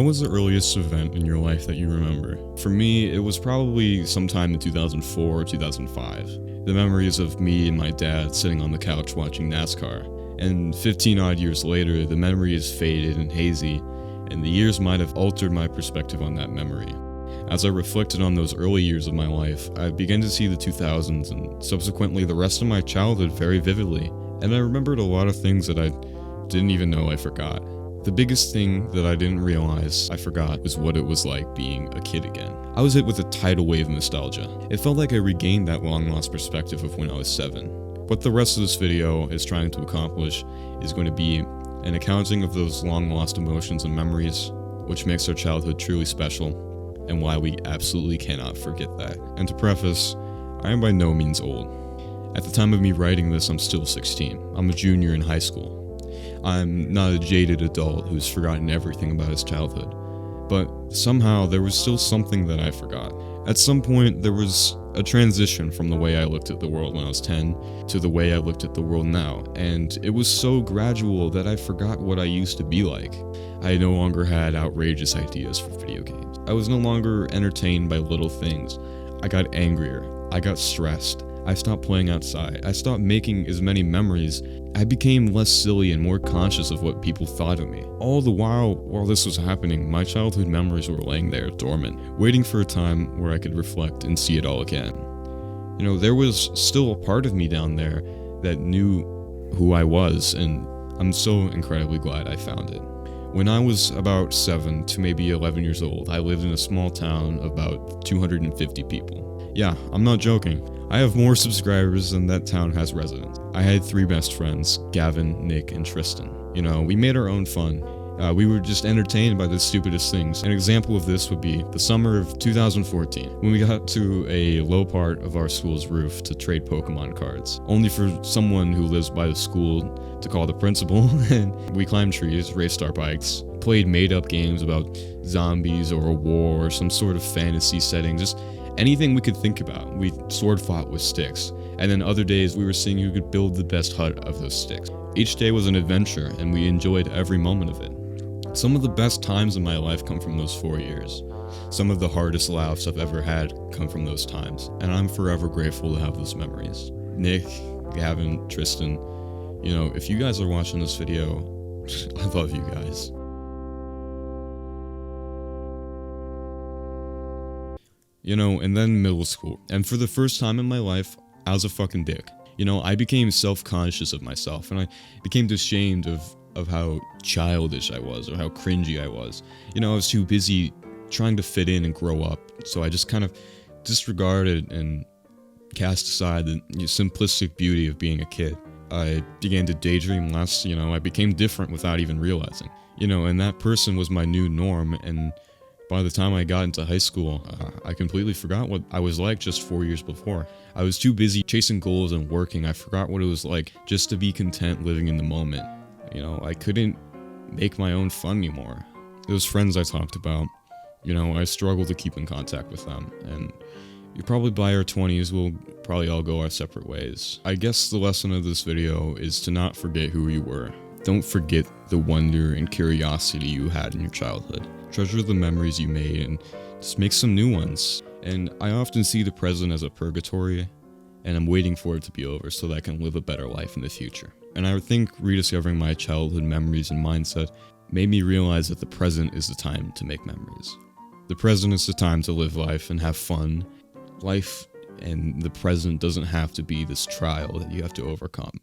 What was the earliest event in your life that you remember? For me, it was probably sometime in 2004 or 2005. The memories of me and my dad sitting on the couch watching NASCAR. And 15 odd years later, the memory is faded and hazy, and the years might have altered my perspective on that memory. As I reflected on those early years of my life, I began to see the 2000s and subsequently the rest of my childhood very vividly, and I remembered a lot of things that I didn't even know I forgot. The biggest thing that I didn't realize I forgot was what it was like being a kid again. I was hit with a tidal wave of nostalgia. It felt like I regained that long-lost perspective of when I was 7. What the rest of this video is trying to accomplish is going to be an accounting of those long-lost emotions and memories, which makes our childhood truly special, and why we absolutely cannot forget that. And to preface, I am by no means old. At the time of me writing this, I'm still 16. I'm a junior in high school. I'm not a jaded adult who's forgotten everything about his childhood, but somehow there was still something that I forgot. At some point, there was a transition from the way I looked at the world when I was 10 to the way I looked at the world now, and it was so gradual that I forgot what I used to be like. I no longer had outrageous ideas for video games. I was no longer entertained by little things. I got angrier. I got stressed. I stopped playing outside. I stopped making as many memories. I became less silly and more conscious of what people thought of me. All the while this was happening, my childhood memories were laying there dormant, waiting for a time where I could reflect and see it all again. You know, there was still a part of me down there that knew who I was, and I'm so incredibly glad I found it. When I was about 7 to maybe 11 years old, I lived in a small town of about 250 people. Yeah, I'm not joking. I have more subscribers than that town has residents. I had 3 best friends, Gavin, Nick, and Tristan. You know, we made our own fun. We were just entertained by the stupidest things. An example of this would be the summer of 2014, when we got to a low part of our school's roof to trade Pokemon cards, only for someone who lives by the school to call the principal, and we climbed trees, raced our bikes, played made-up games about zombies or a war or some sort of fantasy setting, just anything we could think about. We sword fought with sticks, and then other days we were seeing who could build the best hut of those sticks. Each day was an adventure, and we enjoyed every moment of it. Some of the best times in my life come from those 4 years. Some of the hardest laughs I've ever had come from those times, and I'm forever grateful to have those memories. Nick, Gavin, Tristan, you know, if you guys are watching this video, I love you guys. You know, and then middle school. And for the first time in my life, I was a fucking dick. You know, I became self-conscious of myself, and I became ashamed of how childish I was, or how cringy I was. You know, I was too busy trying to fit in and grow up, so I just kind of disregarded and cast aside the simplistic beauty of being a kid. I began to daydream less, you know, I became different without even realizing. You know, and that person was my new norm, and by the time I got into high school, I completely forgot what I was like just 4 years before. I was too busy chasing goals and working, I forgot what it was like just to be content living in the moment. You know, I couldn't make my own fun anymore. Those friends I talked about, you know, I struggle to keep in contact with them, and probably by our 20s, we'll probably all go our separate ways. I guess the lesson of this video is to not forget who you were. Don't forget the wonder and curiosity you had in your childhood. Treasure the memories you made and just make some new ones. And I often see the present as a purgatory, and I'm waiting for it to be over so that I can live a better life in the future. And I think rediscovering my childhood memories and mindset made me realize that the present is the time to make memories. The present is the time to live life and have fun. Life and the present doesn't have to be this trial that you have to overcome.